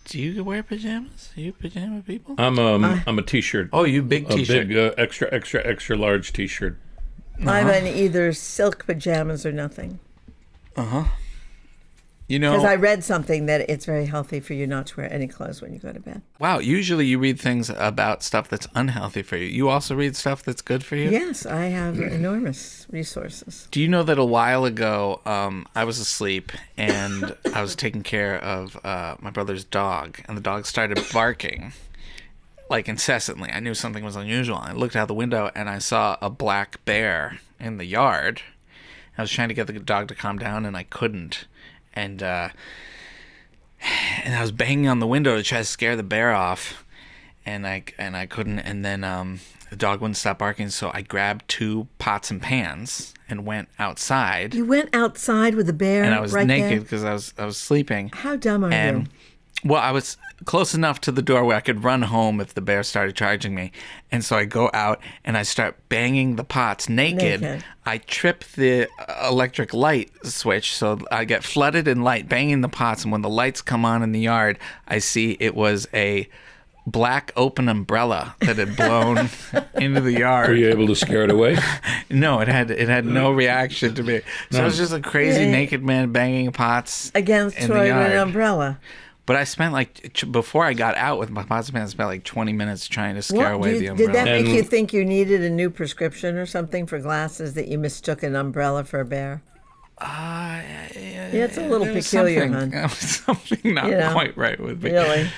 Do you wear pajamas? Are you pajama people? I'm a t-shirt. Oh, you big t-shirt. A big extra large t-shirt. I'm in either silk pajamas or nothing. You know, Because I read something that it's very healthy for you not to wear any clothes when you go to bed. wow, usually you read things about stuff that's unhealthy for you. You also read stuff that's good for you? Yes, I have enormous resources. Do you know that a while ago, I was asleep and I was taking care of my brother's dog, and the dog started barking, like incessantly. I knew something was unusual. I looked out the window and I saw a black bear in the yard. I was trying to get the dog to calm down and I couldn't. And I was banging on the window to try to scare the bear off, and I couldn't. And then the dog wouldn't stop barking, so I grabbed 2 pots and pans and went outside. You went outside with the bear, and I was right naked because I was sleeping. How dumb are you? Well, I was close enough to the door where I could run home if the bear started charging me. And so I go out and I start banging the pots naked. I trip the electric light switch, so I get flooded in light, banging the pots. And when the lights come on in the yard, I see it was a black open umbrella that had blown into the yard. Were you able to scare it away? No, it had no reaction to me. So it was just a crazy naked man banging pots against in the yard. an umbrella. But I spent before I got out with my pots and pans, I spent like 20 minutes trying to scare away the umbrella. Did that make you think you needed a new prescription or something for glasses, that you mistook an umbrella for a bear? Yeah, it's a little peculiar, hon. Something not quite right with me. Really?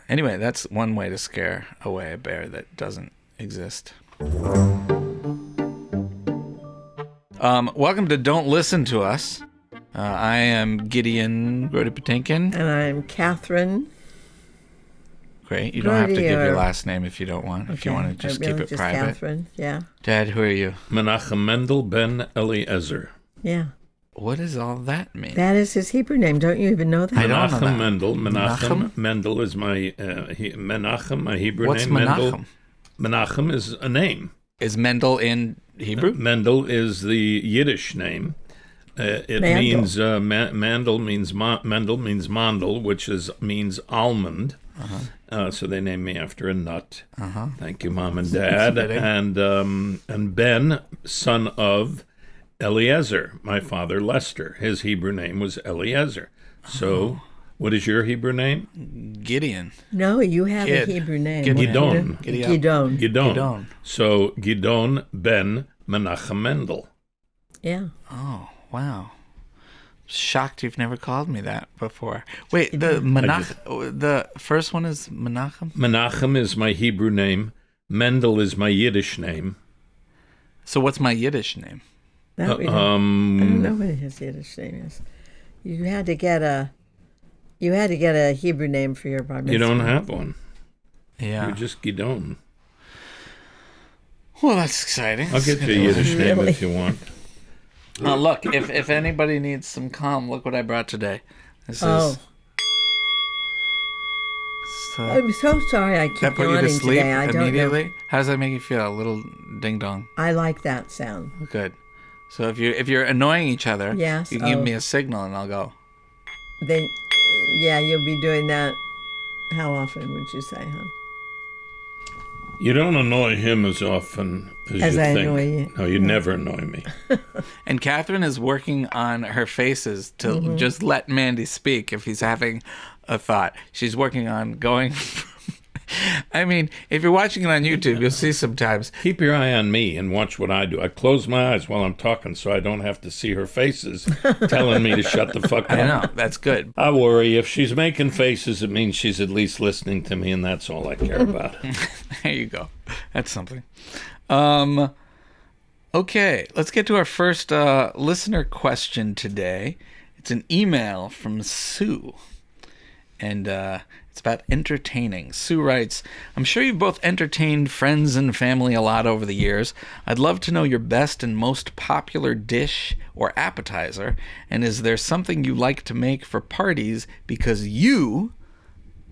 Anyway, that's one way to scare away a bear that doesn't exist. Welcome to Don't Listen to Us. I am Gideon Patinkin. And I'm Kathryn. Great. You don't have to give your last name if you don't want. Okay. If you want to just keep it just private. Kathryn, yeah. Dad, who are you? Menachem Mendel ben Eliezer. Yeah. What does all that mean? That is his Hebrew name. Don't you even know that? I don't know that. Menachem Mendel is my Menachem, my Hebrew What's name. Menachem? Menachem is a name. Is Mendel in Hebrew? Mendel is the Yiddish name. It means Mendel means mandel, which means almond. So they named me after a nut. Thank you, Mom and Dad. And Ben, son of Eliezer, my father Lester. His Hebrew name was Eliezer. So, what is your Hebrew name? Gideon. No, you have a Hebrew name. Gideon. Gideon. So Gideon ben Menachem Mendel. Yeah. Oh, wow. Shocked you've never called me that before. Wait, the first one is Menachem? Menachem is my Hebrew name. Mendel is my Yiddish name. So what's my Yiddish name? I don't know what his Yiddish name is. You had to get a Hebrew name for your bar mitzvah. You don't have one. Yeah. You're just Gideon. Well, that's exciting. I'll get you a Yiddish name if you want. Look, if anybody needs some calm, look what I brought today. This is... I'm so sorry I keep that put you to sleep today. I immediately? Don't know. How does that make you feel? A little ding-dong? I like that sound. Good. So if you're annoying each other, yes, you can give me a signal and I'll go. Then, yeah, you'll be doing that. How often would you say, hon? You don't annoy him as often as you I think. Annoy you. No, you never annoy me. And Kathryn is working on her faces to just let Mandy speak if he's having a thought. She's working on going from... I mean, if you're watching it on YouTube, you'll see sometimes. Keep your eye on me and watch what I do. I close my eyes while I'm talking so I don't have to see her faces telling me to shut the fuck up. I know, that's good. I worry. If she's making faces, it means she's at least listening to me, and that's all I care about. There you go. That's something. Okay, let's get to our first listener question today. It's an email from Sue. And it's about entertaining. Sue writes, I'm sure you've both entertained friends and family a lot over the years. I'd love to know your best and most popular dish or appetizer. And is there something you like to make for parties because you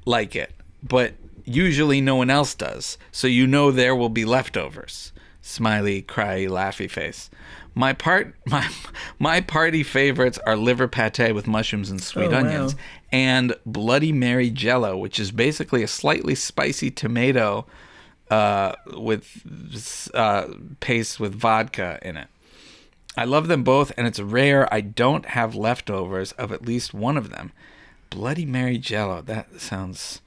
like it, but usually no one else does, so you know there will be leftovers? Smiley, cry, laughy face. My party favorites are liver pate with mushrooms and sweet onions, and Bloody Mary Jello, which is basically a slightly spicy tomato with paste with vodka in it. I love them both, and it's rare I don't have leftovers of at least one of them. Bloody Mary Jello. That sounds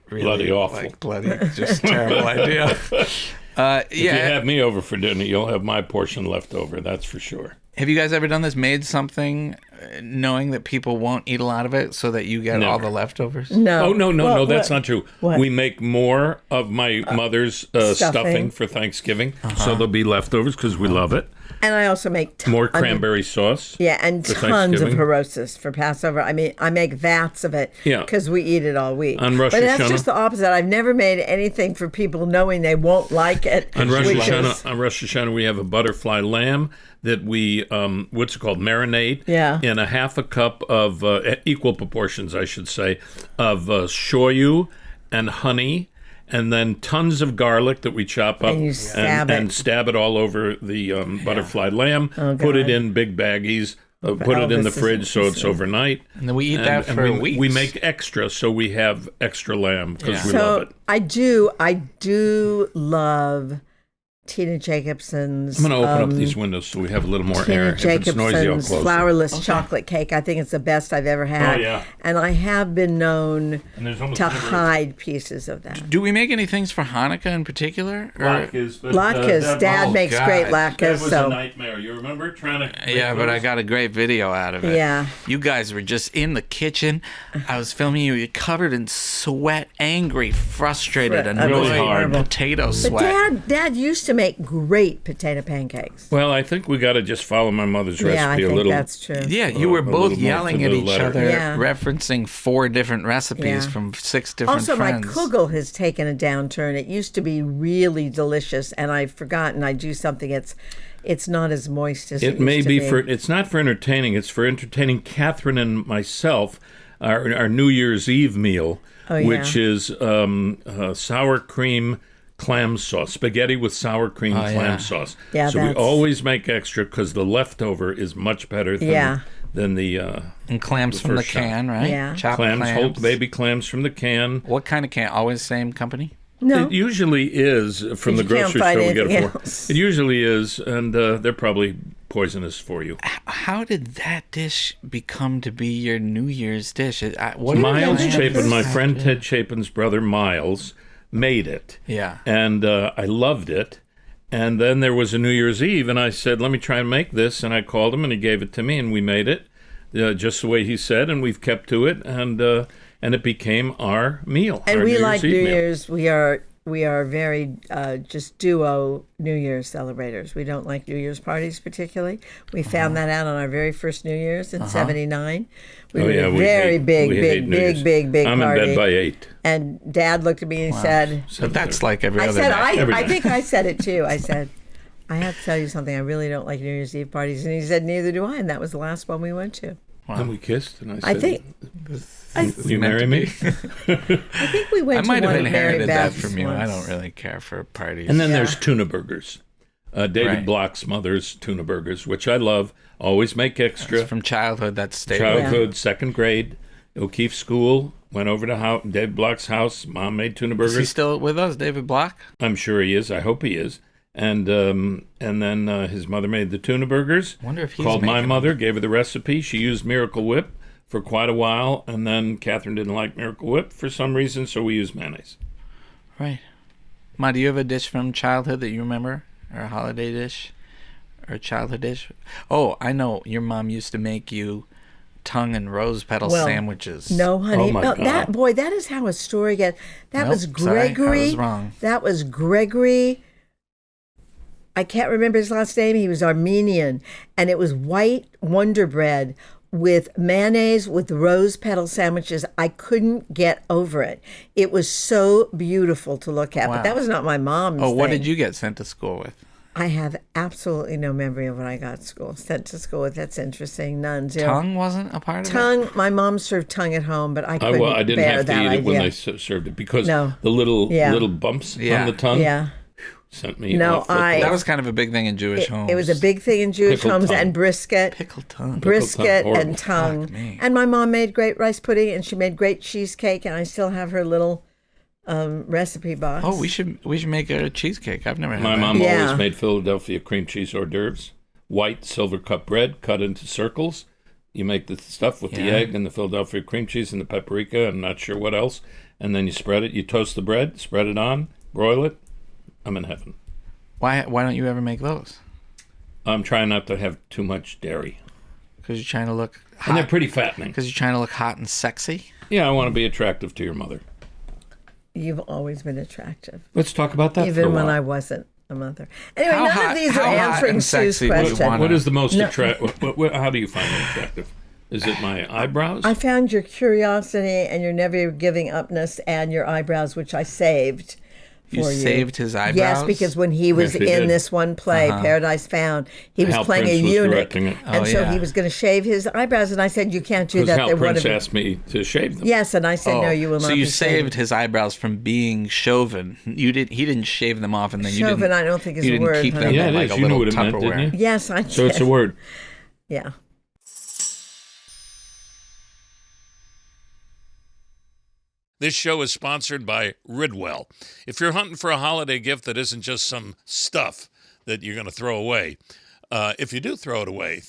really bloody awful. Like bloody, just terrible idea. If you have me over for dinner, you'll have my portion left over. That's for sure. Have you guys ever done this? Made something knowing that people won't eat a lot of it so that you get all the leftovers? No. Oh, no, that's not true. What? We make more of my mother's stuffing for Thanksgiving, so there'll be leftovers because we love it. And I also make more cranberry sauce. Yeah, and tons of Harosis for Passover. I mean, I make vats of it because we eat it all week. On Rosh but Hashanah, that's just the opposite. I've never made anything for people knowing they won't like it. On Rosh Hashanah, we have a butterfly lamb that we, what's it called, marinate in a half a cup of, equal proportions, I should say, of shoyu and honey, and then tons of garlic that we chop up and stab it all over the butterfly lamb, put it in big baggies, put it in the fridge so it's overnight. And then we eat that for weeks. We make extra, so we have extra lamb because we love it. I do love Tina Jacobson's. I'm going to open up these windows so we have a little more air. Tina If it's noisy, I'll Jacobson's close flourless chocolate cake. I think it's the best I've ever had. Oh, yeah. And I have been known to hide pieces of that. Do we make any things for Hanukkah in particular? Latkes. Dad makes great latkes. That was a nightmare. You remember trying to... Yeah, but I got a great video out of it. Yeah. You guys were just in the kitchen. I was filming you. You're covered in sweat, angry, frustrated, and really hard potato sweat. But Dad used to make great potato pancakes. Well, I think we got to just follow my mother's recipe I think a little. That's true. Yeah, you were both yelling at each other, Yeah. referencing 4 different recipes from 6 different also, friends. my kugel has taken a downturn. It used to be really delicious, and I've forgotten. I do something. It's not as moist as it may used be to for. It's not for entertaining. It's for entertaining Kathryn and myself. Our New Year's Eve meal, which is sour cream clam sauce, spaghetti with sour cream clam sauce. Yeah, so we always make extra because the leftover is much better than the and clams from the can, right? Yeah, chopped clams, whole baby clams from the can. What kind of can? Always same company? No, it usually is from the grocery store. We get it for. It usually is, and they're probably poisonous for you. How did that dish become to be your New Year's dish? Miles Chapin, my friend Ted Chapin's brother Miles, made it. Yeah. And I loved it. And then there was a New Year's Eve, and I said, let me try and make this. And I called him, and he gave it to me, and we made it just the way he said, and we've kept to it, and it became our meal. And our we New like Year's Eve New meal. Year's. We are very just duo New Year's celebrators. We don't like New Year's parties particularly. We found that out on our very first New Year's in '79. We were a very big party. I'm in bed by 8. And Dad looked at me and said, So that's like every other day. I think I said it too. I said, I have to tell you something. I really don't like New Year's Eve parties. And he said, neither do I. And that was the last one we went to. Wow. And we kissed, and I think... Will you marry me? I think we went to one I might have of Mary inherited that Beth's from you. once. I don't really care for parties. And then there's tuna burgers. David Block's mother's tuna burgers, which I love. Always make extra. That's from childhood. That's stable. Childhood, second grade, O'Keefe School. Went over to David Block's house. Mom made tuna burgers. Is he still with us, David Block? I'm sure he is. I hope he is. And then his mother made the tuna burgers. Wonder if he's called my making mother, gave her the recipe. She used Miracle Whip for quite a while, and then Kathryn didn't like Miracle Whip for some reason, so we used mayonnaise. Right. Ma, do you have a dish from childhood that you remember? Or a holiday dish? Or a childhood dish? Oh, I know. Your mom used to make you tongue and rose petal sandwiches. No, honey. Oh my God. That is how a story gets. That was Sorry, Gregory. I was wrong. That was Gregory. I can't remember his last name. He was Armenian. And it was white Wonder Bread with mayonnaise with rose petal sandwiches. I couldn't get over it. It was so beautiful to look at. Wow. But that was not my mom's what thing. did you get sent to school with? I have absolutely no memory of what I got sent to school with. That's interesting. None. Zero. Tongue wasn't a part of it? Tongue. My mom served tongue at home, but I couldn't I didn't bear have to that eat it when idea. they served it because the little bumps on the tongue. Yeah. sent me. No, That was kind of a big thing in Jewish homes. It was a big thing in Jewish Pickled homes, tongue. and brisket. Pickled tongue. Brisket Horrible. and tongue. Fuck me. And my mom made great rice pudding, and she made great cheesecake, and I still have her little recipe box. Oh, we should make a cheesecake. I've never had My that. mom Yeah. always made Philadelphia cream cheese hors d'oeuvres. White silver cup bread cut into circles. You make the stuff with the Yeah. egg and the Philadelphia cream cheese and the paprika and not sure what else. And then you spread it. You toast the bread, spread it on, broil it. I'm in heaven. Why don't you ever make those? I'm trying not to have too much dairy. Because you're trying to look hot. And they're pretty fattening. Because you're trying to look hot and sexy. Yeah, I want to be attractive to your mother. You've always been attractive, Let's talk about that for a even when while. I wasn't a mother. Anyway, How none hot- of these how are hot answering and Sue's sexy would you question. want- What is the most attractive? How do you find me attractive? Is it my eyebrows? I found your curiosity and your never giving upness and your eyebrows, which I saved You for you. saved his eyebrows? Yes, because when he was Yes, we in did. this one play, Paradise Found, he was Hal playing Prince a was eunuch, directing it. and Oh, so yeah. he was going to shave his eyebrows, and I said, "You can't do Because that." Hal They're one Prince of asked me to shave them. Yes, and I said, "No, you will not." So you be shaving." saved his eyebrows from being shoven. He didn't shave them off, and then you Shoven, didn't. I don't think is you a didn't word, keep them honey. Yeah, in it like is. a You knew little what it meant, Tupperware. didn't you? Yes, I So it's did. a word. Yeah. This show is sponsored by Ridwell. If you're hunting for a holiday gift that isn't just some stuff that you're going to throw away, if you do throw it away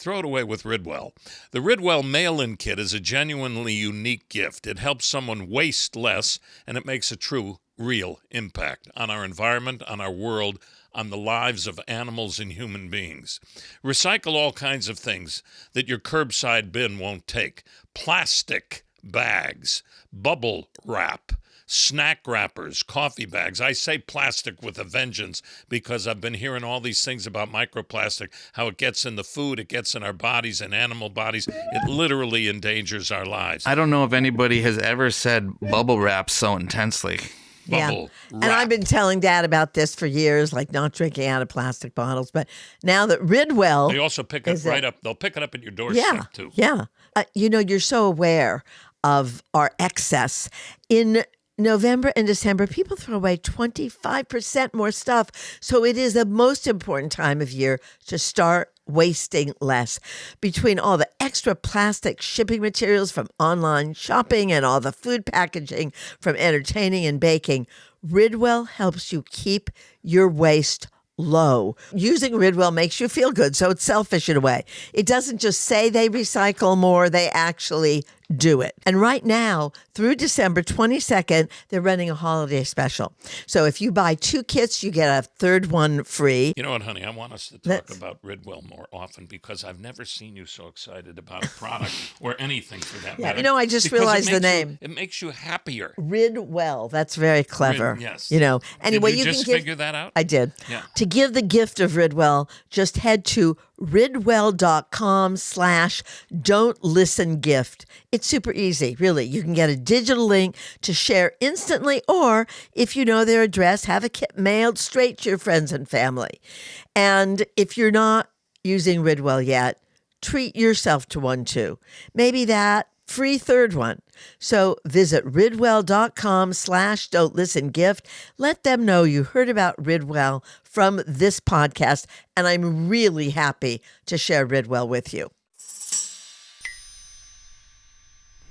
with Ridwell. The Ridwell mail-in kit is a genuinely unique gift. It helps someone waste less, and it makes a true, real impact on our environment, on our world, on the lives of animals and human beings. Recycle all kinds of things that your curbside bin won't take. Plastic bags, bubble wrap, snack wrappers, coffee bags. I say plastic with a vengeance because I've been hearing all these things about microplastic, how it gets in the food, it gets in our bodies and animal bodies. It literally endangers our lives. I don't know if anybody has ever said bubble wrap so intensely. Bubble And I've been telling Dad about this for years, like not drinking out of plastic bottles. But now that Ridwell, They also pick it Is it- right up. They'll pick it up at your doorstep, too. Yeah. You're so aware of our excess. In November and December, people throw away 25% more stuff. So it is the most important time of year to start wasting less. Between all the extra plastic shipping materials from online shopping and all the food packaging from entertaining and baking, Ridwell helps you keep your waste low. Using Ridwell makes you feel good, so it's selfish in a way. It doesn't just say they recycle more, they actually do it. And right now, through December 22nd, they're running a holiday special. So if you buy 2 kits, you get a third one free. You know what, honey? I want us to talk about Ridwell more often because I've never seen you so excited about a product or anything for that matter. I just Because realized the it makes name. it makes you happier. Ridwell. That's very clever. Yes. Anyway, Did you you just can give, figure that out? I did. Yeah. To give the gift of Ridwell, just head to ridwell.com/don't-listen-gift. It's super easy, really. You can get a digital link to share instantly, or if you know their address, have a kit mailed straight to your friends and family. And if you're not using Ridwell yet, treat yourself to one too. Maybe that free third one. So visit ridwell.com/don't-listen-gift. Let them know you heard about Ridwell from this podcast, and I'm really happy to share Ridwell with you.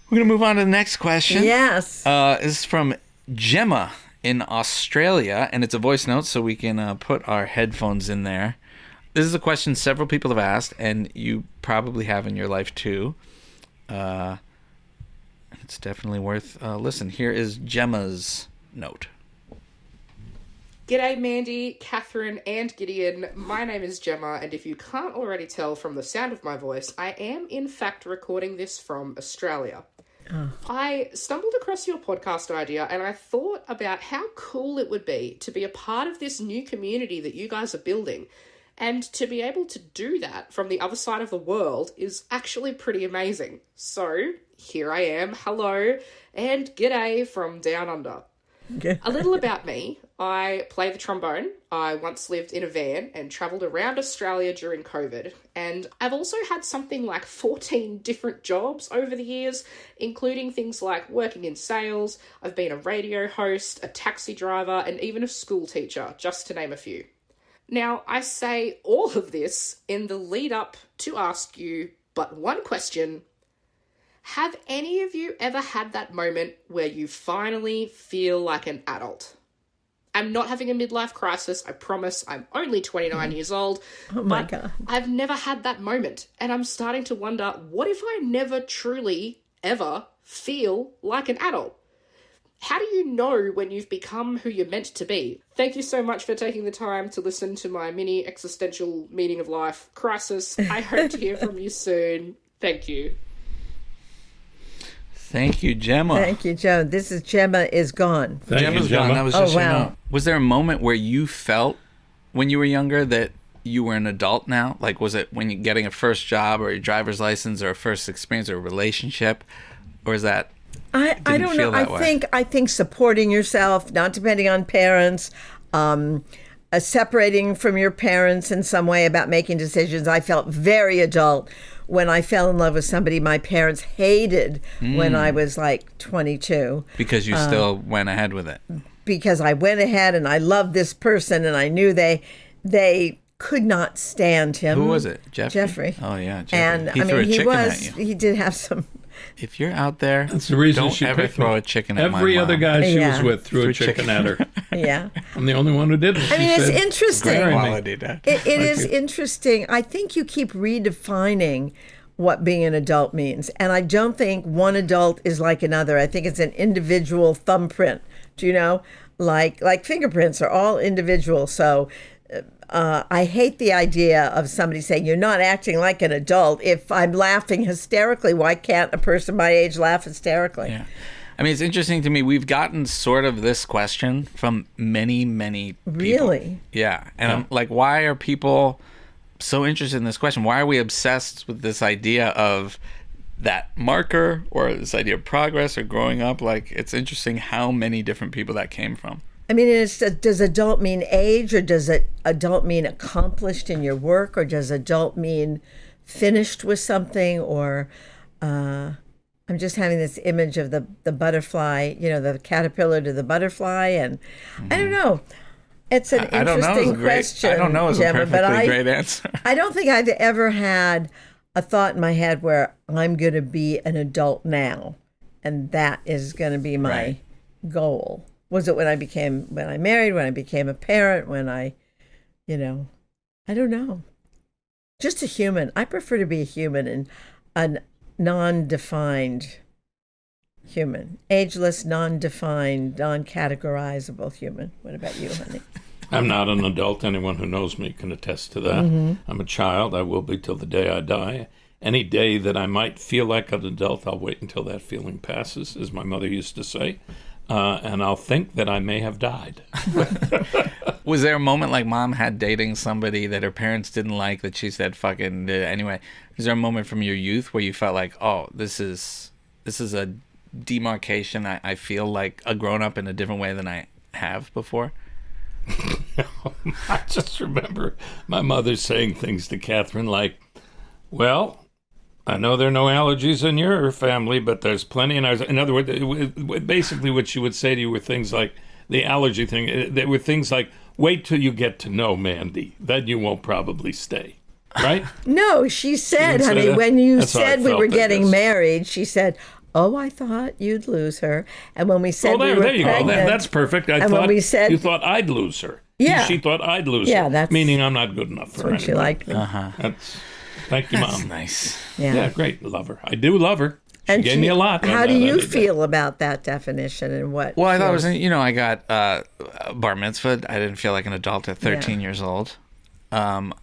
We're going to move on to the next question. Yes. This is from Gemma in Australia, and it's a voice note, so we can put our headphones in there. This is a question several people have asked, and you probably have in your life too. It's definitely worth listen. Here is Gemma's note. G'day Mandy, Kathryn and Gideon. My name is Gemma, and if you can't already tell from the sound of my voice, I am in fact recording this from Australia. I stumbled across your podcast idea and I thought about how cool it would be to be a part of this new community that you guys are building. And to be able to do that from the other side of the world is actually pretty amazing. So, here I am, hello, and g'day from down under. Okay. A little about me. I play the trombone. I once lived in a van and travelled around Australia during COVID. And I've also had something like 14 different jobs over the years, including things like working in sales. I've been a radio host, a taxi driver, and even a school teacher, just to name a few. Now, I say all of this in the lead up to ask you but one question. Have any of you ever had that moment where you finally feel like an adult? I'm not having a midlife crisis, I promise. I'm only 29 years old. Oh my God. I've never had that moment. And I'm starting to wonder, what if I never truly, ever feel like an adult? How do you know when you've become who you're meant to be? Thank you so much for taking the time to listen to my mini existential meaning of life crisis. I hope to hear from you soon. Thank you. Thank you, Gemma. Thank you, Joan. This is Gemma is gone. Thank you, Gemma's Gemma. gone. That was just wow. your note. Was there a moment where you felt when you were younger that you were an adult now? Like, was it when you're getting a first job or your driver's license or a first experience or a relationship? Or is that... I don't know. I think supporting yourself, not depending on parents, separating from your parents in some way about making decisions. I felt very adult when I fell in love with somebody my parents hated when I was like 22. Because you still went ahead with it. Because I went ahead and I loved this person and I knew they could not stand him. Who was it? Jeffrey. Oh, yeah, Jeffrey. And He threw a chicken at you. He did have some. If you're out there, That's the reason don't she ever picked throw me. a chicken at my Every other mom. guy she Yeah. was with threw a chicken at her. Yeah. I'm the only one who didn't. I mean, it's interesting. "Marry me." Quality, Dad. It is interesting. I think you keep redefining what being an adult means. And I don't think one adult is like another. I think it's an individual thumbprint. Do you know? Like fingerprints are all individual. So I hate the idea of somebody saying, you're not acting like an adult. If I'm laughing hysterically, why can't a person my age laugh hysterically? Yeah. I mean, it's interesting to me. We've gotten sort of this question from many, many people. Really? Yeah. And I'm like, why are people so interested in this question? Why are we obsessed with this idea of that marker or this idea of progress or growing up? Like, it's interesting how many different people that came from. I mean, does adult mean age, or does adult mean accomplished in your work, or does adult mean finished with something? Or I'm just having this image of the butterfly, the caterpillar to the butterfly, and I don't know. It's an interesting question. I don't know is a Gemma, perfectly great answer. I don't think I've ever had a thought in my head where I'm going to be an adult now, and that is going to be my goal. Was it when I married, when I became a parent, when I don't know. Just a human. I prefer to be a human and a non-defined human. Ageless, non-defined, non-categorizable human. What about you, honey? I'm not an adult. Anyone who knows me can attest to that. I'm a child. I will be till the day I die. Any day that I might feel like an adult, I'll wait until that feeling passes, as my mother used to say. And I'll think that I may have died. Was there a moment like Mom had dating somebody that her parents didn't like that she said fucking did it anyway? Is there a moment from your youth where you felt like, oh, this is a demarcation? I feel like a grown-up in a different way than I have before? I just remember my mother saying things to Kathryn like, well, I know there are no allergies in your family, but there's plenty in ours. In other words, basically what she would say to you were things like the allergy thing. There were things like, wait till you get to know Mandy. Then you won't probably stay. Right? No, she said, She didn't say honey, that? when you That's how I said we felt, were I getting guess. married, she said, oh, I thought you'd lose her. And when we said we were there you pregnant, go. That's perfect. And when we said, you thought I'd lose her. Yeah. She thought I'd lose Yeah, her. that's- Meaning I'm not good enough for her when she anymore. liked me. Thank you, That's Mom. nice. Yeah, great. Love her. I do love her. She And gave me a lot. How on do that you other day. feel about that definition and what? Well, I thought it was, feels- I got bar mitzvahed. I didn't feel like an adult at 13 years old. Well,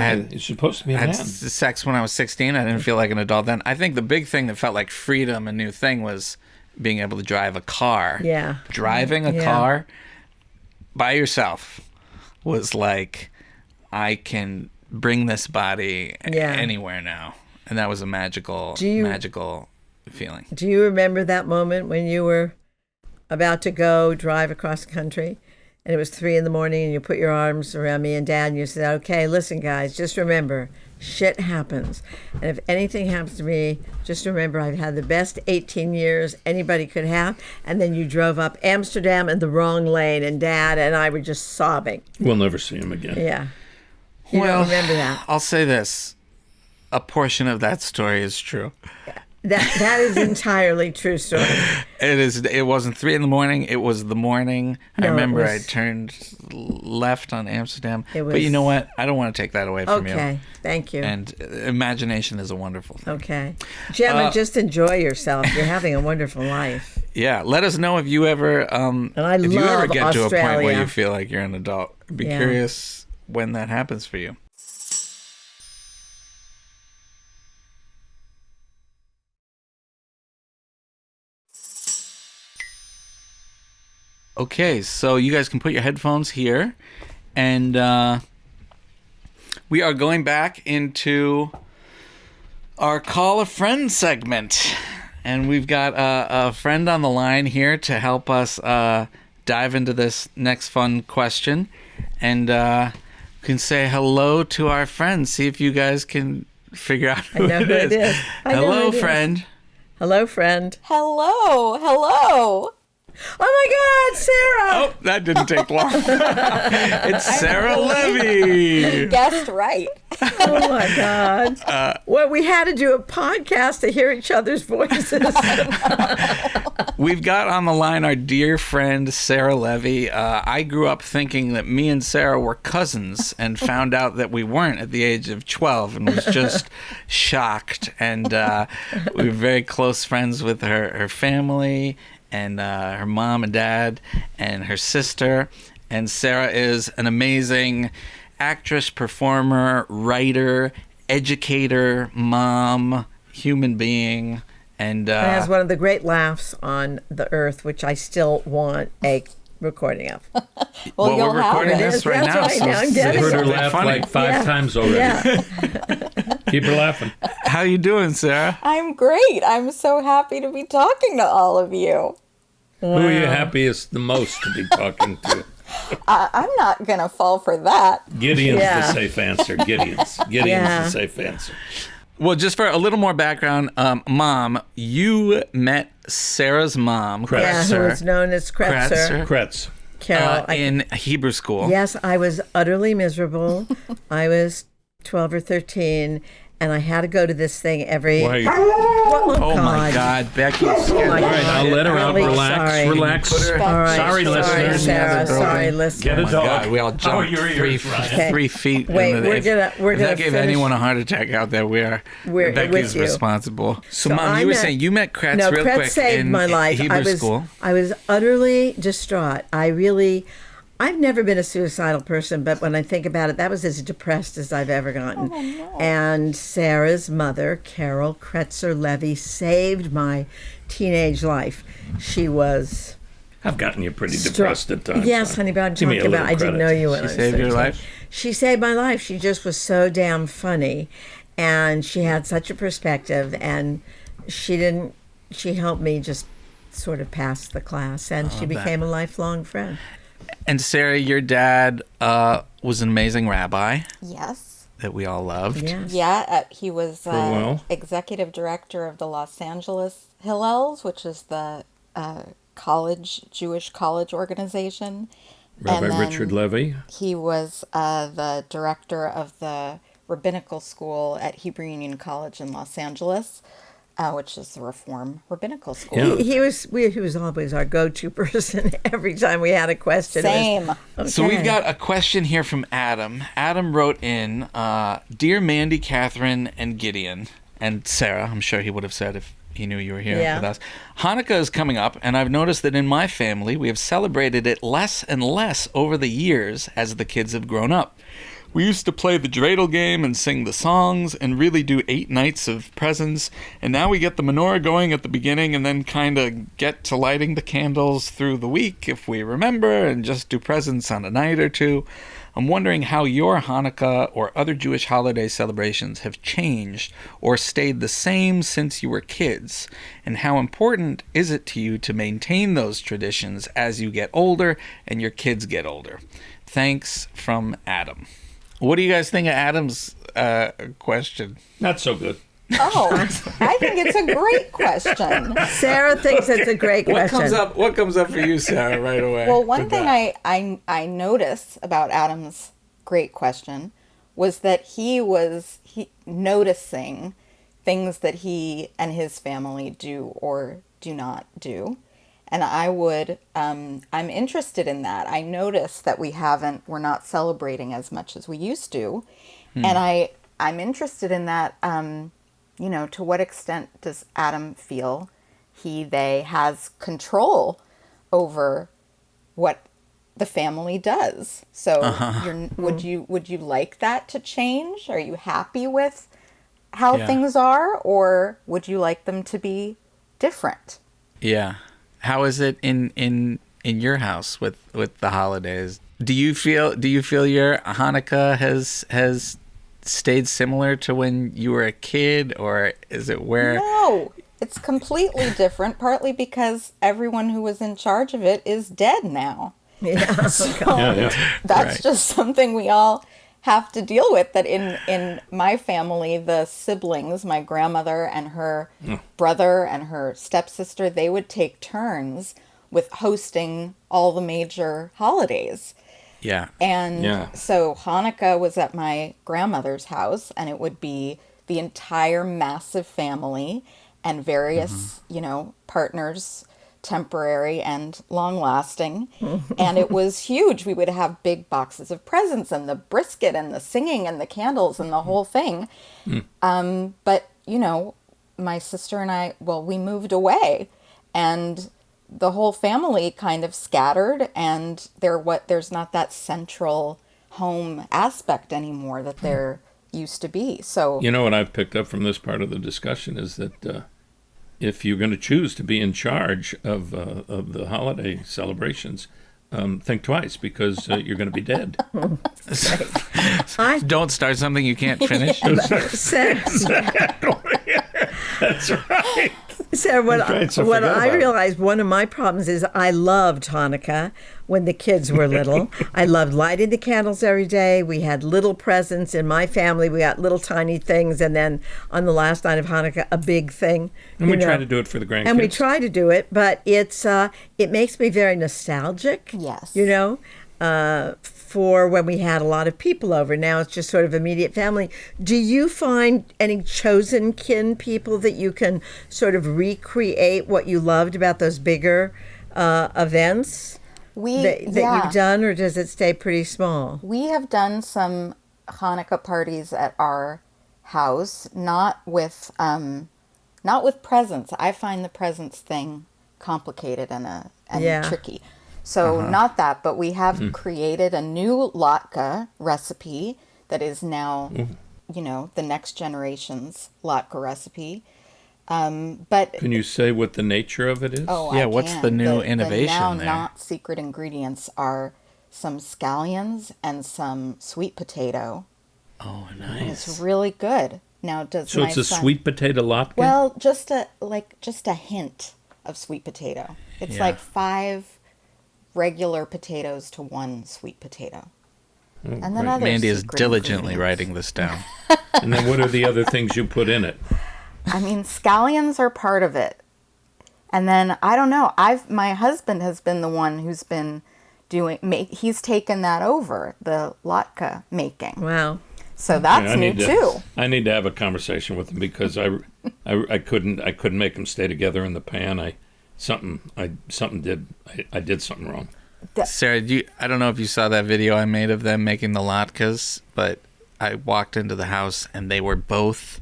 I you're supposed to be a I had man. sex when I was 16. I didn't feel like an adult then. I think the big thing that felt like freedom, a new thing, was being able to drive a car. Yeah. Driving a Yeah. car by yourself was like, I can bring this body anywhere now. And that was a magical feeling. Do you remember that moment when you were about to go drive across the country, and it was 3 a.m, and you put your arms around me and Dad, and you said, okay, listen, guys, just remember, shit happens. And if anything happens to me, just remember I've had the best 18 years anybody could have. And then you drove up Amsterdam in the wrong lane, and Dad and I were just sobbing. We'll never see him again. Yeah. You don't remember that. I'll say this. A portion of that story is true. That is entirely true story. It is. It wasn't 3 a.m. It was the morning. No, I remember I turned left on Amsterdam. It was, but you know what? I don't want to take that away from you. Okay, thank you. And imagination is a wonderful thing. Okay. Gemma, just enjoy yourself. You're having a wonderful life. Yeah. Let us know if you ever, And I if you ever love get to a point where Australia. you feel like you're an adult. I'd be Yeah. curious when that happens for you. Okay, so you guys can put your headphones here, and we are going back into our Call a Friend segment. And we've got a friend on the line here to help us dive into this next fun question. And can say hello to our friend, see if you guys can figure out who, I know who it is. I know Hello, who it is. friend. Hello, friend. Hello, hello. Oh, my God, Sarah. Oh, that didn't take long. It's Sarah Levy. Guessed right. Oh, my God. Well, we had to do a podcast to hear each other's voices. We've got on the line our dear friend, Sarah Levy. I grew up thinking that me and Sarah were cousins and found out that we weren't at the age of 12 and was just shocked. And we were very close friends with her family and her mom and dad and her sister. And Sarah is an amazing actress, performer, writer, educator, mom, human being. And It has one of the great laughs on the earth, which I still want a recording of. well, you'll we're have recording it. this right That's now. right, So now I'm it's getting Heard her something laugh funny. like 5 times already. Yeah. Keep her laughing. How you doing, Sarah? I'm great. I'm so happy to be talking to all of you. Who are you happiest the most to be talking to? I'm not going to fall for that. Gideon's Yeah. the safe answer. Gideon's Yeah. the safe answer. Well, just for a little more background, Mom, you met Sarah's mom, Kretzer. Yeah, who is known as Kretzer. Kretz. Carol. in Hebrew school. Yes, I was utterly miserable. I was 12 or 13, and I had to go to this thing every... Why are you... Oh my God, Becky! my All right, I'll let her out. Really Relax, sorry. relax. Put her- All right, Sorry, listeners. Sarah, Girl, sorry, get listeners. Get a Oh my dog. God, we all How are jumped your ears, Ryan? 3 feet. Wait, into we're gonna if that finish- gave anyone a heart attack out there, We're Becky's with you. responsible. So, So Mom, I you were met- saying you met Kretz No, real Kretz quick saved in my life. Hebrew school. I was utterly distraught. I've never been a suicidal person, but when I think about it, that was as depressed as I've ever gotten. Oh, no. And Sarah's mother, Carol Kretzer Levy, saved my teenage life. She was I've gotten you pretty depressed at times. Yes, huh? honey, but I'm Give me talking a about. little I didn't credit. know you when She I was saved your 13. life? She saved my life. She just was so damn funny, and she had such a perspective, and she helped me just sort of pass the class, and she became a lifelong friend. And Sarah, your dad was an amazing rabbi Yes. that we all loved. Yes. Yeah, he was well. executive director of the Los Angeles Hillels, which is the Jewish college organization. Rabbi And then Richard Levy. He was the director of the rabbinical school at Hebrew Union College in Los Angeles, which is the Reform Rabbinical School. Yeah. He was always our go-to person every time we had a question. Same. So we've Okay. got a question here from Adam. Adam wrote in, Dear Mandy, Kathryn, and Gideon, and Sarah, I'm sure he would have said if he knew you were here Yeah. with us. Hanukkah is coming up, and I've noticed that in my family, we have celebrated it less and less over the years as the kids have grown up. We used to play the dreidel game and sing the songs and really do 8 nights of presents. And now we get the menorah going at the beginning and then kind of get to lighting the candles through the week if we remember and just do presents on a night or two. I'm wondering how your Hanukkah or other Jewish holiday celebrations have changed or stayed the same since you were kids, and how important is it to you to maintain those traditions as you get older and your kids get older? Thanks, from Adam. What do you guys think of Adam's question? Not so good. Oh, I think it's a great question. Sarah thinks it's a great question. What comes up for you, Sarah, right away? Well, one thing I noticed about Adam's great question was that he noticing things that he and his family do or do not do. And I'm interested in that. I noticed that we're not celebrating as much as we used to. And I'm interested in that, to what extent does Adam feel they has control over what the family does? So would you like that to change? Are you happy with how things are, or would you like them to be different? Yeah. How is it in your house with the holidays? Do you feel your Hanukkah has stayed similar to when you were a kid, or is it where? No, it's completely different. Partly because everyone who was in charge of it is dead now. Yeah. So that's just something we all have to deal with. That in my family, the siblings, my grandmother and her brother and her stepsister, they would take turns with hosting all the major holidays. Yeah. And so Hanukkah was at my grandmother's house, and it would be the entire massive family and various, partners, temporary and long-lasting. And it was huge. We would have big boxes of presents and the brisket and the singing and the candles and the whole thing. But, my sister and I, we moved away, and the whole family kind of scattered, and there's not that central home aspect anymore that there used to be. So what I've picked up from this part of the discussion is that if you're going to choose to be in charge of the holiday celebrations, think twice, because you're going to be dead. Don't start something you can't finish. That's right. So what I realized, one of my problems is I loved Hanukkah when the kids were little. I loved lighting the candles every day. We had little presents in my family. We got little tiny things, and then on the last night of Hanukkah, a big thing. And we try to do it for the grandkids. And we try to do it, but it makes me very nostalgic. Yes. For when we had a lot of people over. Now it's just sort of immediate family. Do you find any chosen kin people that you can sort of recreate what you loved about those bigger events that you've done, or does it stay pretty small? We have done some Hanukkah parties at our house, not with presents. I find the presents thing complicated and tricky. So not that, but we have created a new Latke recipe that is now, the next generation's Latke recipe. But can you say what the nature of it is? Oh, yeah. What's the new innovation now there? Not secret ingredients are some scallions and some sweet potato. Oh, nice. And it's really good. Now, so it's a sweet potato latke? Well, just a hint of sweet potato. It's like 5 regular potatoes to 1 sweet potato. And then Mandy is diligently writing this down. And then what are the other things you put in it? I mean, scallions are part of it. And then, I don't know, my husband has been the one who's been he's taken that over, the latke making. Wow. So that's new too. I need to have a conversation with him, because I couldn't make them stay together in the pan. I did something wrong. Sarah, I don't know if you saw that video I made of them making the latkes, but I walked into the house and they were both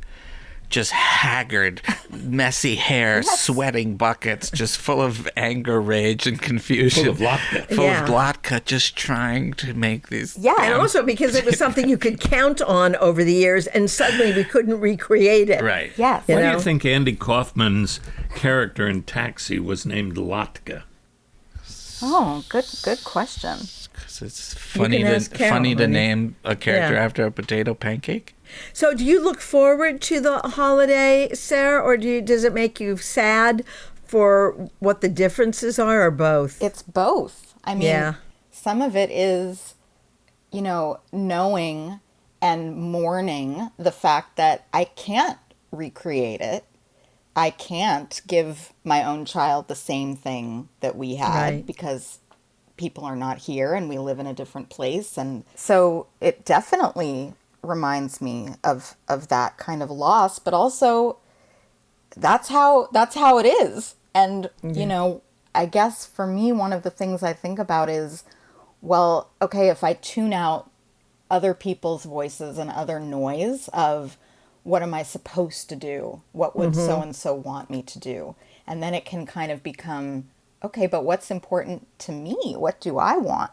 just haggard, messy hair, sweating buckets, just full of anger, rage, and confusion. Full of latke. Full of latke, just trying to make these. Yeah. And also because it was something you could count on over the years, and suddenly we couldn't recreate it. Right. Yes. You Why do know? you think Andy Kaufman's character in Taxi was named Latke? Oh, good question. Because it's You can ask Carol, funny to honey. name a character Yeah. after a potato pancake. So do you look forward to the holiday, Sarah, or does it make you sad for what the differences are, or both? It's both. I mean, Yeah. some of it is, knowing and mourning the fact that I can't recreate it. I can't give my own child the same thing that we had Right. because people are not here and we live in a different place. And so it definitely reminds me of that kind of loss, but also that's how it is. And, I guess for me, one of the things I think about is, well, okay, if I tune out other people's voices and other noise of what am I supposed to do? What would so-and-so want me to do? And then it can kind of become, okay, but what's important to me? What do I want?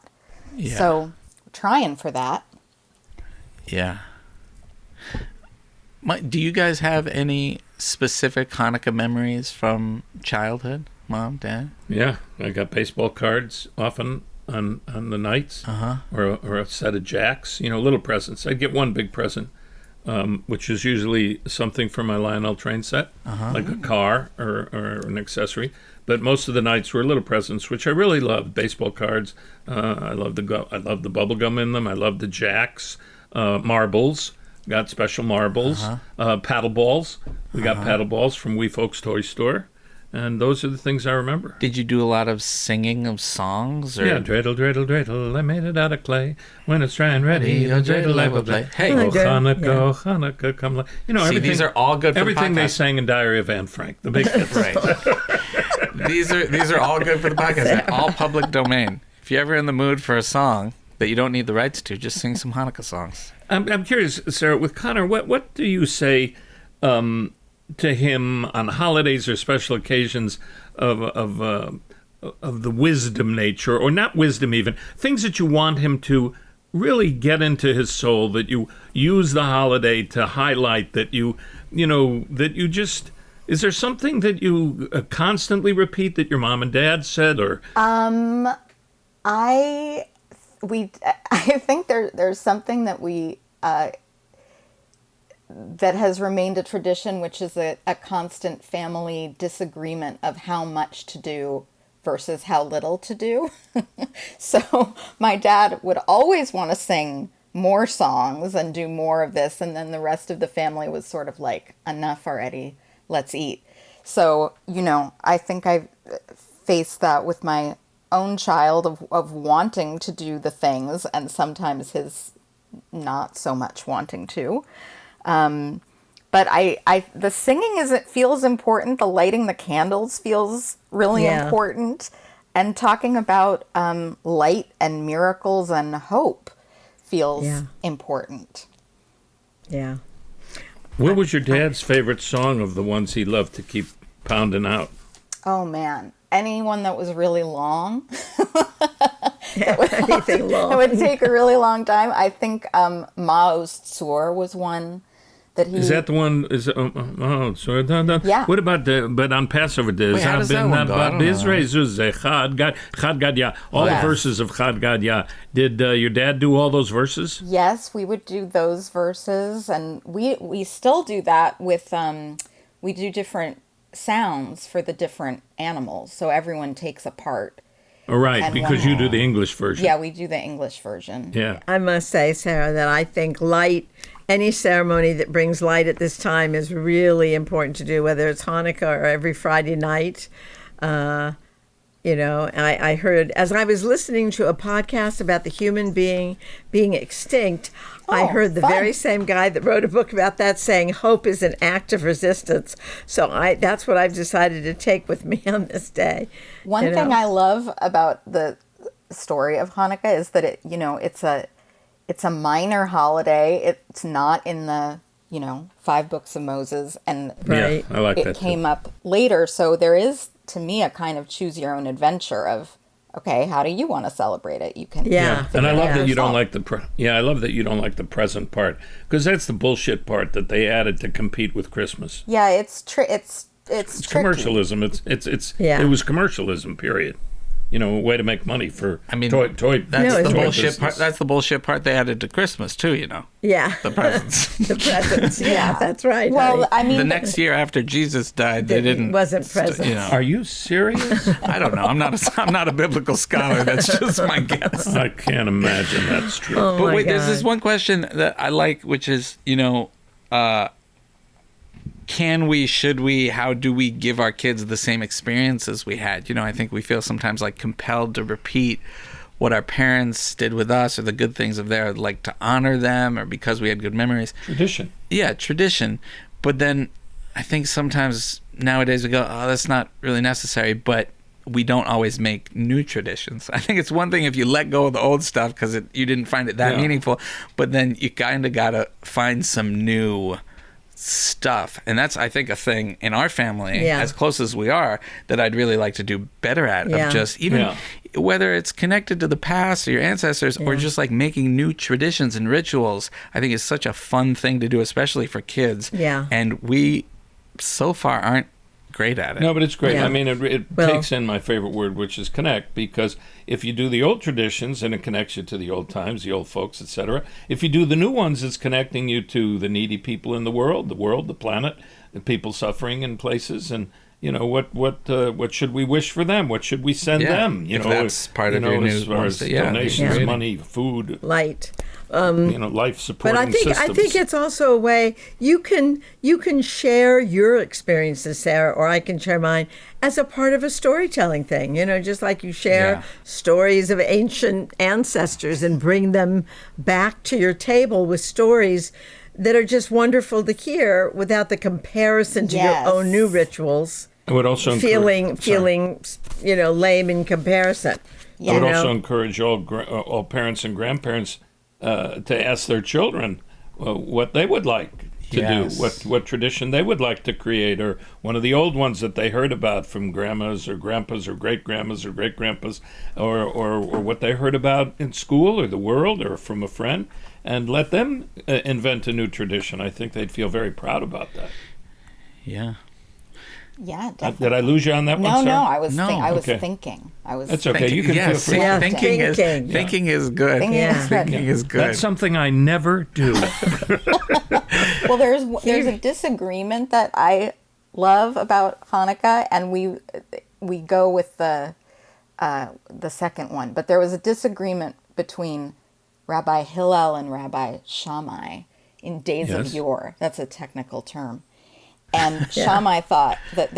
Yeah. So trying for that. Yeah. Do you guys have any specific Hanukkah memories from childhood, Mom, Dad? Yeah, I got baseball cards often on the nights, or a set of jacks. Little presents. I'd get one big present, which is usually something for my Lionel train set, like a car or an accessory. But most of the nights were little presents, which I really loved. Baseball cards. I loved the bubble gum in them. I loved the jacks, marbles. Got special marbles, paddle balls. We got paddle balls from Wee Folks Toy Store. And those are the things I remember. Did you do a lot of singing of songs? Or? Yeah, dreidel, dreidel, dreidel, I made it out of clay. When it's dry and ready, a dreidel I will play. Hey. Oh, Okay. Hanukkah, Yeah. oh, Hanukkah, come. See, everything, these are all good for everything the they podcast. sang in Diary of Anne Frank, the big hits. Right. These are all good for the podcast. They're all public domain. If you're ever in the mood for a song that you don't need the rights to, just sing some Hanukkah songs. I'm curious, Sarah, with Connor, what do you say to him on holidays or special occasions of the wisdom nature, or not wisdom even, things that you want him to really get into his soul, that you use the holiday to highlight, that is there something that you constantly repeat that your mom and dad said, or? I think there's something that we that has remained a tradition, which is a constant family disagreement of how much to do versus how little to do. So my dad would always want to sing more songs and do more of this, and then the rest of the family was sort of like, enough already, let's eat. So, I think I've faced that with my own child of wanting to do the things, and sometimes his not so much wanting to. But the singing feels important. The lighting the candles feels really important. And talking about light and miracles and hope feels important. Yeah. What was your dad's favorite song of the ones he loved to keep pounding out? Oh, man. Anyone that was really long. Anything long. It would take a really long time. I think Mao's Tzur was one that he... Is that the one? Yeah. What about but on Passover days? Wait, how does that one go? I don't know. All the Yes. verses of Chad Gadya. Did your dad do all those verses? Yes, we would do those verses, and we still do that with we do different sounds for the different animals, so everyone takes a part. All right, And because one- you do the English version. Yeah, we do the English version. Yeah. I must say, Sarah, that I think any ceremony that brings light at this time is really important to do, whether it's Hanukkah or every Friday night. I heard, as I was listening to a podcast about the human being extinct, I heard the fun. very same guy that wrote a book about that saying hope is an act of resistance. So that's what I've decided to take with me on this day. One you thing know? I love about the story of Hanukkah is that it's a minor holiday. It's not in the 5 books of Moses, and Right. Yeah, I like it that came too. up later. So there is, to me, a kind of choose your own adventure of, okay, how do you want to celebrate it? You can, Yeah. And I love that you don't yourself. like I love that you don't like the present part, because that's the bullshit part that they added to compete with Christmas. Yeah, it's it's It's tricky. commercialism. It's Yeah. It was commercialism. Period. A way to make money for toy. That's No, the it's bullshit business. part. That's the bullshit part they added to Christmas too. Yeah. The presents. The presents. Yeah, that's right. Well, honey. I mean, The next year after Jesus died, they didn't. wasn't presents. Are you serious? I don't know. I'm not a biblical scholar. That's just my guess. I can't imagine that's true. Oh But my wait, there's this God. one question that I like, which is, can we, should we, how do we give our kids the same experiences we had? I think we feel sometimes like compelled to repeat what our parents did with us, or the good things of theirs, like to honor them, or because we had good memories. Tradition. Yeah, tradition. But then I think sometimes nowadays we go, oh, that's not really necessary, but we don't always make new traditions. I think it's one thing if you let go of the old stuff because you didn't find it that Yeah. meaningful, but then you kind of got to find some new stuff. And that's, I think, a thing in our family, Yeah. as close as we are, that I'd really like to do better at, Yeah. of just even Yeah. whether it's connected to the past or your ancestors, or just like making new traditions and rituals. I think it's such a fun thing to do, especially for kids. Yeah. And we so far aren't great at it. No, but it's great. Yeah. I mean, it Well- takes in my favorite word, which is connect, because if you do the old traditions, and it connects you to the old times, the old folks, etc. If you do the new ones, it's connecting you to the needy people in the world, the planet, the people suffering in places, and what should we wish for them? What should we send Yeah, them? if that's part of your as new far ones as that- yeah, donations, yeah. money, food, Light. life supporting But I think systems. it's also a way you can share your experiences, Sarah, or I can share mine as a part of a storytelling thing. Just like you share Yeah. stories of ancient ancestors and bring them back to your table with stories that are just wonderful to hear without the comparison to Yes. your own new rituals. I would also encourage, Feeling lame in comparison. I would You know? also encourage all parents and grandparents to ask their children what they would like to Yes. do, what tradition they would like to create, or one of the old ones that they heard about from grandmas or grandpas or great grandmas or great grandpas, or what they heard about in school or the world or from a friend, and let them invent a new tradition. I think they'd feel very proud about that. Yeah. Yeah, definitely. Did I lose you on that one, No, sir? no, I was No. Okay. thinking. That's okay. You can yes, feel free. Yeah, thinking thinking. is good. Thinking Yeah. is good. Thinking is good. That's something I never do. Well, there's a disagreement that I love about Hanukkah, and we go with the second one. But there was a disagreement between Rabbi Hillel and Rabbi Shammai in days of Yes. yore. That's a technical term. And Shammai thought that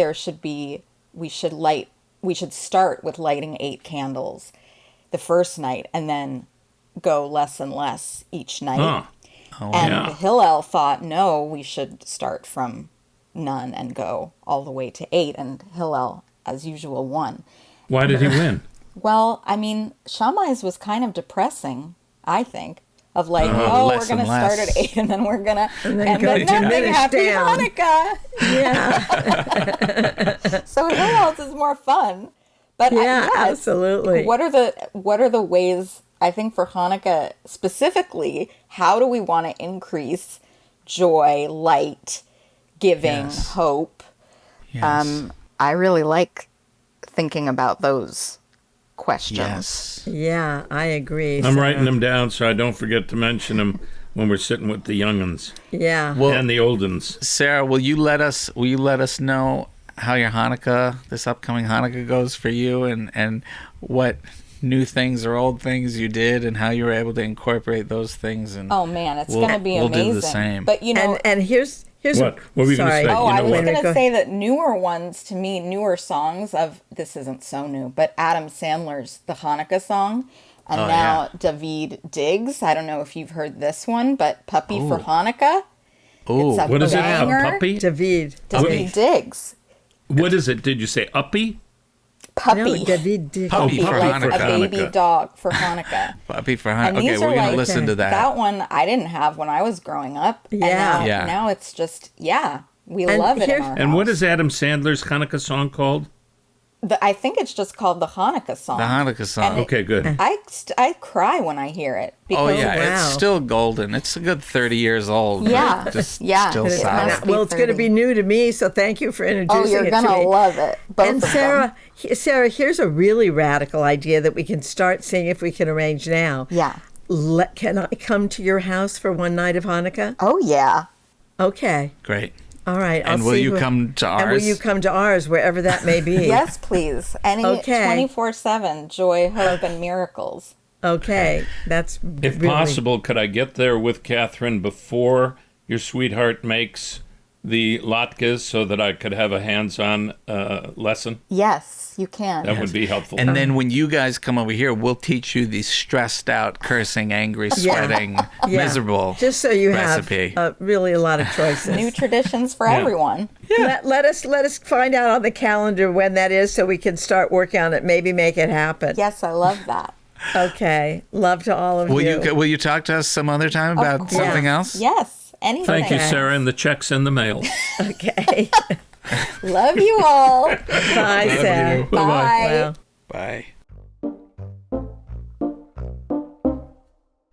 we should start with lighting 8 candles the first night and then go less and less each night. Huh. And yeah. Hillel thought, no, we should start from none and go all the way to 8. And Hillel, as usual, won. Why did he win? Well, I mean, Shammai's was kind of depressing, I think. Of like, we're less going to and start less. at 8 and then we're going to then end go at nothing. diminish Happy down. Hanukkah. Yeah. So Hillel's is more fun. But Yeah, yes, absolutely. What are the ways, I think for Hanukkah specifically, how do we want to increase joy, light, giving, Yes. hope? Yes. I really like thinking about those questions. Yes. Yeah, I agree. I'm Sarah. writing them down so I don't forget to mention them when we're sitting with the young'uns Yeah. Well, and the old'uns. Sarah, will you let us know how your this upcoming Hanukkah goes for you, and what new things or old things you did, and how you were able to incorporate those things? And Oh man, it's We'll- going to be we'll do the amazing. same. But and here's What were you gonna sorry. say? Oh, You I know was what? going Go- to say that newer ones, to me, newer songs of, this isn't so new, but Adam Sandler's The Hanukkah Song. And Oh, now yeah. David Diggs. I don't know if you've heard this one, but Puppy for Hanukkah. Ooh, It's a What is it? A banger. puppy? David. David Diggs. What is it? Did you say uppy? puppy. No, David. Puppy for Like Hanukkah. a baby dog for Hanukkah. Puppy for And Hanukkah. Okay, these we're are going to like- listen to that. That one I didn't have when I was growing up. Yeah. And Yeah. now it's just, we And love it here- in our And what house. is Adam Sandler's Hanukkah song called? I think it's just called the Hanukkah song. The Hanukkah song. Okay, good. I cry when I hear it. Oh, Because yeah. wow. It's still golden. It's a good 30 years old. but Yeah. Just Yeah. still But it's solid. not- Well, it's going to be new to me, so thank you for introducing Oh, you're it going to to me. love it. Both And of Sarah, them. Sarah, here's a really radical idea that we can start seeing if we can arrange now. Yeah. Can I come to your house for one night of Hanukkah? Oh, yeah. Okay. Great. All right. And will you come to And will ours? you come to ours, wherever that may be? Yes, please. Any Okay. 24/7 joy, hope, and miracles. Okay. That's If really, possible, could I get there with Kathryn before your sweetheart makes the latkes so that I could have a hands-on lesson? Yes, you can. That would be helpful. And then when you guys come over here, we'll teach you the stressed out, cursing, angry, sweating, Yeah. miserable Just so you recipe. have really a lot of choices. New traditions for everyone. Let us find out on the calendar when that is, so we can start working on it. Maybe make it happen. Yes, I love that. Okay. Love to all of Will you. you will you talk to us some other time about course. something else? Yes, anything. Thank you, Sarah, and the check's in the mail. Okay. Love you all. Bye, Sarah. Bye. Wow. Bye.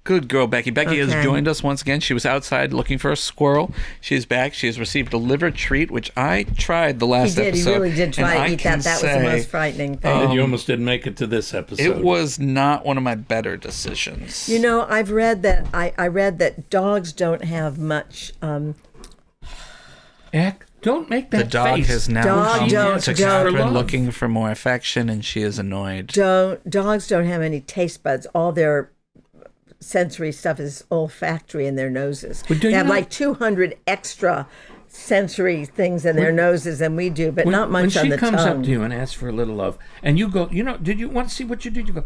Good girl, Becky. Becky has Okay. joined us once again. She was outside looking for a squirrel. She is back. She has received a liver treat, which I tried the He last did. episode. He really did and try I to eat can that. That was the say most frightening thing. And you almost didn't make it to this episode. It was not one of my better decisions. You know, I've read that. I read that dogs don't have much. Eck, don't make that the dog face. has now Dog come don't- to don't- Kathryn looking for more affection, and she is annoyed. Dogs don't have any taste buds. All their sensory stuff is olfactory in their noses. But do They you have know- like 200 extra sensory things in their noses than we do, but not much when on the she comes tongue. up to you and asks for a little love, and you go, did you want to see what you did? You go,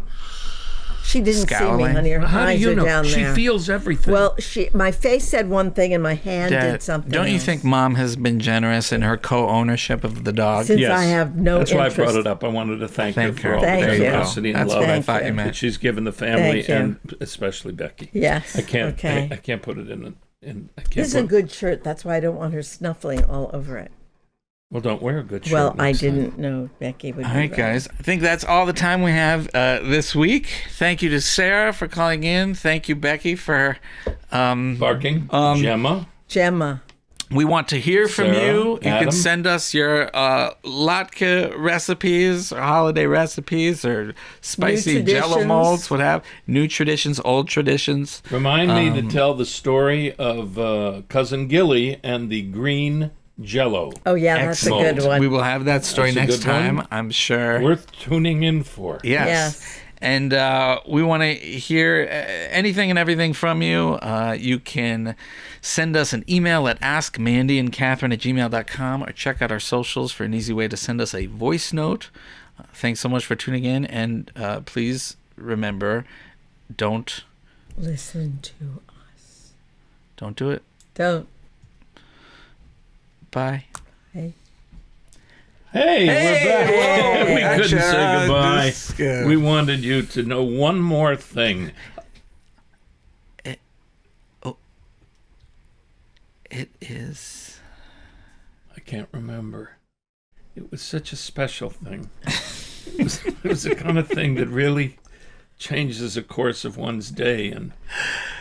She didn't see me, Scowling. honey. Her how do eyes you are know? down She there. feels everything. Well, my face said one thing and my hand Dad, did something don't you else. think Mom has been generous in her co-ownership of the dog? Since yes. I have no That's why I brought interest- it up. I wanted to thank her Thank for her. all Thank the you. generosity and That's love what I Thank thought you you. meant. that she's given the family, Thank you. and especially Becky. Yes. I can't. Okay. I can't put it in. I can't. This is a put- good shirt. That's why I don't want her snuffling all over it. Well, don't wear a good shirt. Well, I next time. didn't know Becky would All do right, that. guys. I think that's all the time we have this week. Thank you to Sarah for calling in. Thank you, Becky, for. Barking. Gemma. Gemma. We want to hear from Sarah, you. You Adam. can send us your latke recipes, or holiday recipes, or spicy Jello traditions. molds, what have new traditions, old traditions. Remind me to tell the story of Cousin Gilly and the green Jello. Oh, yeah, that's a good Excellent. one. We will have that story That's a next good one. time, I'm sure. Worth tuning in for. Yes. Yes. And we want to hear anything and everything from you. You can send us an email at askmandyandkathryn@gmail.com or check out our socials for an easy way to send us a voice note. Thanks so much for tuning in. And please remember, don't Listen to us. do it. Don't. Bye. Hey. Hey, we're back. Hey, We couldn't say gotcha. goodbye. This is good. We wanted you to know one more thing. It is. I can't remember. It was such a special thing. It was the kind of thing that really changes the course of one's day and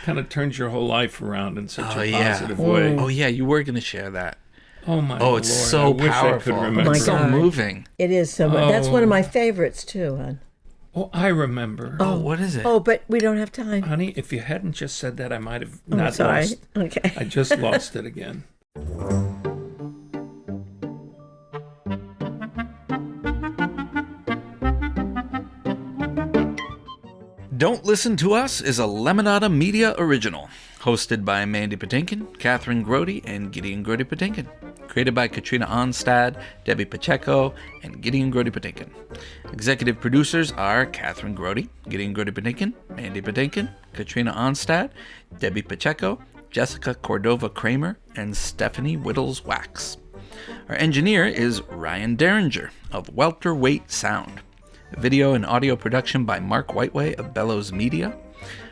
kind of turns your whole life around in such a positive way. Oh, yeah. You were going to share that. Oh, my Oh, it's Lord. so I wish powerful. I could remember. my It's so God. moving. It is so much. That's one of Oh. my favorites, too, hon. Oh, I remember. Oh, what is it? Oh, but we don't have time. Honey, if you hadn't just said that, I might have I'm not sorry. lost. Okay. I just lost it again. Don't Listen to Us is a Lemonada Media original, hosted by Mandy Patinkin, Kathryn Grody, and Gideon Grody Patinkin. Created by Katrina Onstad, Debbie Pacheco, and Gideon Grody Patinkin. Executive producers are Kathryn Grody, Gideon Grody Patinkin, Mandy Patinkin, Katrina Onstad, Debbie Pacheco, Jessica Cordova Kramer, and Stephanie Whittles Wax. Our engineer is Ryan Derringer of Welterweight Sound. Video and audio production by Mark Whiteway of Bellows Media.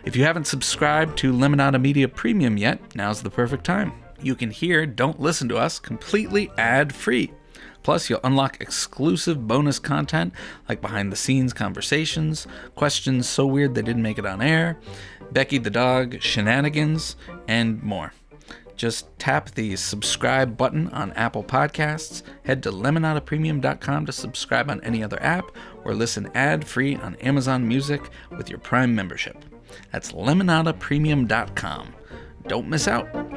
If you haven't subscribed to Lemonada Media Premium yet, now's the perfect time. You can hear Don't Listen to Us completely ad-free. Plus, you'll unlock exclusive bonus content like behind-the-scenes conversations, questions so weird they didn't make it on air, Becky the dog shenanigans, and more. Just tap the subscribe button on Apple Podcasts, head to lemonadapremium.com to subscribe on any other app, or listen ad-free on Amazon Music with your Prime membership. That's lemonadapremium.com. Don't miss out.